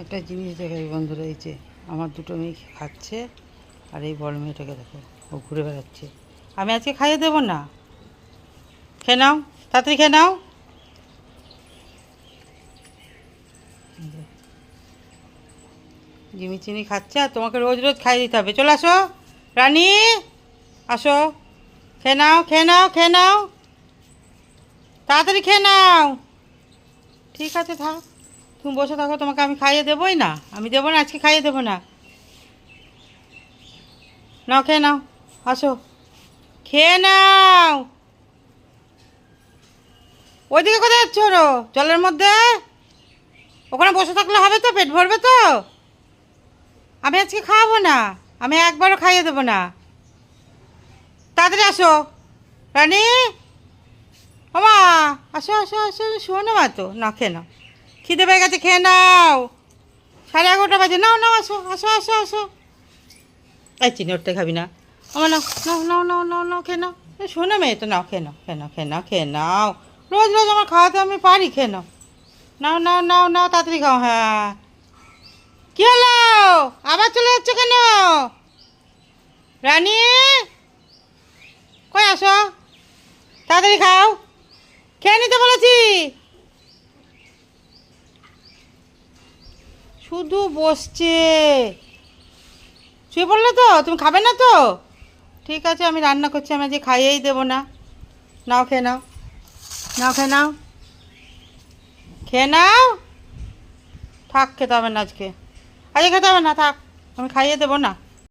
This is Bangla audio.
একটা জিনিস দেখাই বন্ধুরা, এই যে আমার দুটো মেয়ে খাচ্ছে, আর এই বড় মেয়েটাকে দেখো, ও ঘুরে বেড়াচ্ছে। আমি আজকে খাইয়ে দেবো না, খেয়ে নাও, তাড়াতাড়ি খেয়ে নাও। জিমি চিনি খাচ্ছে, আর তোমাকে রোজ রোজ খাইয়ে দিতে হবে। চলে আসো রানী, আসো, খেয়ে নাও, খেয়ে নাও, খেয়ে নাও, তাড়াতাড়ি খেয়ে নাও। ঠিক আছে, থাক, তুমি বসে থাকো, তোমাকে আমি খাইয়ে দেবোই না, আমি দেবো না, আজকে খাইয়ে দেবো না। নাও, খেয়ে নাও, আসো, খেয়ে নাও। ওইদিকে কোথায় যাচ্ছ? ওরো জলের মধ্যে ওখানে বসে থাকলে হবে তো? পেট ভরবে তো? আমি আজকে খাওয়াবো না, আমি একবারও খাইয়ে দেবো না। তাড়াতাড়ি আসো রানী, ওমা, আসো আসো আসো, শোনো মা, তো না, খেয়ে নাও, খিদে পেয়ে গেছে, খেয়ে নাও, 11:30 বাজে, নাও নাও, আসো আসো আসো আসো। এই চিনি ওরটা খাবি না? আমার নাও নাও নাও নাও নাও নাও, খেয়ে নাও, শোনো মেয়ে তো, নাও, খেয়ে নাও, খেয়ে নাও, খেয়ে নাও, খেয়ে নাও, রোজ রোজ আমার খাওয়াতে আমি পারি? খেয়ে নাও, নাও নাও নাও নাও, তাড়াতাড়ি খাও। হ্যাঁ, কী হলো, আবার চলে যাচ্ছে কেন? রানী, কই আসো, তাড়াতাড়ি খাও, খেয়ে নিতে বলেছি। শুধু বসছে, শুয়ে পড়লে তো? তুমি খাবে না তো? ঠিক আছে, আমি রান্না করছি, আমি আজকে খাইয়েই দেবো না। নাও, খেয়ে নাও, নাও, খেয়ে নাও, খেয়ে নাও, থাক, খেতে হবে না আজকে, আজকে খেতে হবে না, থাক, আমি খাইয়ে দেবো না।